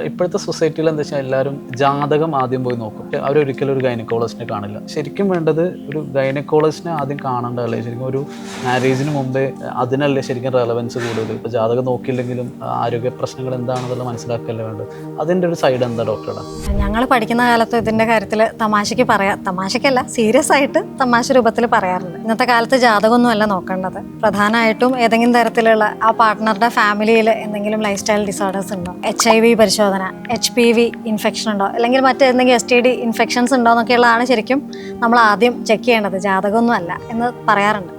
ഇപ്പോഴത്തെ സൊസൈറ്റിയിൽ എന്താ വെച്ചാൽ എല്ലാവരും ജാതകം ആദ്യം പോയി നോക്കും. അവരൊരിക്കലും ഒരു ഗൈനക്കോളജിസ്റ്റിനെ കാണില്ല. ശരിക്കും വേണ്ടത് ഒരു ഗൈനക്കോളജിസ്റ്റിനെ ആദ്യം കാണേണ്ടതല്ലേ. ശരിക്കും ഒരു മാരേജിന് മുമ്പേ അതിനല്ലേ ശരിക്കും റെലവൻസ് കൂടുതൽ. ഇപ്പോൾ ജാതകം നോക്കിയില്ലെങ്കിലും ആരോഗ്യ പ്രശ്നങ്ങൾ എന്താണെന്നുള്ള മനസ്സിലാക്കല്ലേ വേണ്ടത്. അതിൻ്റെ ഒരു സൈഡ് എന്താ ഡോക്ടറുടെ? ഞങ്ങൾ പഠിക്കുന്ന കാലത്ത് ഇതിൻ്റെ കാര്യത്തിൽ തമാശയ്ക്ക് തമാശയ്ക്കല്ല, സീരിയസ് ആയിട്ട് തമാശ രൂപത്തിൽ പറയാറുണ്ട്. ഇന്നത്തെ കാലത്ത് ജാതകമൊന്നുമല്ല നോക്കേണ്ടത്. പ്രധാനമായിട്ടും ഏതെങ്കിലും തരത്തിലുള്ള ആ പാർട്ട്ണറുടെ ഫാമിലിയിൽ എന്തെങ്കിലും ലൈഫ് സ്റ്റൈൽ ഡിസോർഡേഴ്സ് ഉണ്ടോ, HIV പരിശോധന, HPV ഇൻഫെക്ഷൻ ഉണ്ടോ, അല്ലെങ്കിൽ മറ്റേതെങ്കിലും STD ഇൻഫെക്ഷൻസ് ഉണ്ടോ എന്നൊക്കെയുള്ളതാണ് ശരിക്കും നമ്മൾ ആദ്യം ചെക്ക് ചെയ്യേണ്ടത്. ജാതകമൊന്നും അല്ല എന്ന് പറയാറുണ്ട്.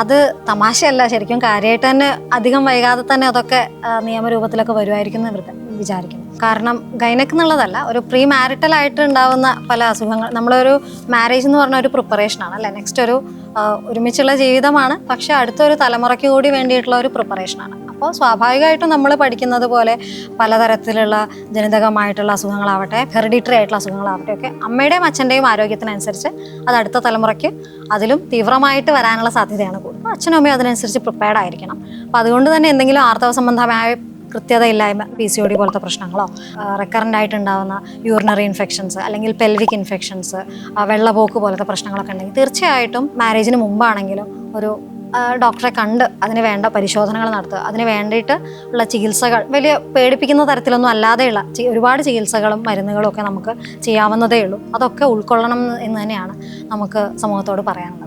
അത് തമാശയല്ല, ശരിക്കും കാര്യമായിട്ട് തന്നെ അധികം വൈകാതെ തന്നെ അതൊക്കെ നിയമരൂപത്തിലൊക്കെ വരുമായിരിക്കും എന്ന് വിചാരിക്കുന്നു. കാരണം ഗൈനക്ക് എന്നുള്ളതല്ല, ഒരു പ്രീ മാരിറ്റലായിട്ട് ഉണ്ടാവുന്ന പല അസുഖങ്ങൾ, നമ്മളൊരു മാരേജ് എന്ന് പറഞ്ഞ ഒരു പ്രിപ്പറേഷനാണ് അല്ലേ. നെക്സ്റ്റ് ഒരു ഒരുമിച്ചുള്ള ജീവിതമാണ്, പക്ഷെ അടുത്തൊരു തലമുറയ്ക്ക് കൂടി വേണ്ടിയിട്ടുള്ള ഒരു പ്രിപ്പറേഷനാണ്. അപ്പോൾ സ്വാഭാവികമായിട്ടും നമ്മൾ പഠിക്കുന്നത് പോലെ പലതരത്തിലുള്ള ജനിതകമായിട്ടുള്ള അസുഖങ്ങളാവട്ടെ, ഹെറിഡിറ്ററി ആയിട്ടുള്ള അസുഖങ്ങളാവട്ടെ ഒക്കെ അമ്മയുടെയും അച്ഛൻ്റെയും ആരോഗ്യത്തിനനുസരിച്ച് അത് അടുത്ത തലമുറയ്ക്ക് അതിലും തീവ്രമായിട്ട് വരാനുള്ള സാധ്യതയാണ് കൂടുതൽ. അച്ഛനും അമ്മയും അതിനനുസരിച്ച് പ്രിപ്പയർഡ് ആയിരിക്കണം. അപ്പോൾ അതുകൊണ്ട് തന്നെ എന്തെങ്കിലും ആർത്തവ സംബന്ധമായ കൃത്യതയില്ലായ്മ, PCOD പോലത്തെ പ്രശ്നങ്ങളോ, റെക്കറൻ്റ് ആയിട്ടുണ്ടാകുന്ന യൂറിനറി ഇൻഫെക്ഷൻസ് അല്ലെങ്കിൽ പെൽവിക് ഇൻഫെക്ഷൻസ്, വെള്ളപ്പോക്ക് പോലത്തെ പ്രശ്നങ്ങളൊക്കെ ഉണ്ടെങ്കിൽ തീർച്ചയായിട്ടും മാരേജിന് മുമ്പാണെങ്കിലും ഒരു ഡോക്ടറെ കണ്ട് അതിന് വേണ്ട പരിശോധനകൾ നടത്തുക. അതിന് വേണ്ടിയിട്ട് ഉള്ള ചികിത്സകൾ വലിയ പേടിപ്പിക്കുന്ന തരത്തിലൊന്നും അല്ലാതെയുള്ള ഒരുപാട് ചികിത്സകളും മരുന്നുകളും ഒക്കെ നമുക്ക് ചെയ്യാവുന്നതേ ഉള്ളൂ. അതൊക്കെ ഉൾക്കൊള്ളണം എന്ന് തന്നെയാണ് നമുക്ക് സമൂഹത്തോട് പറയാനുള്ളത്.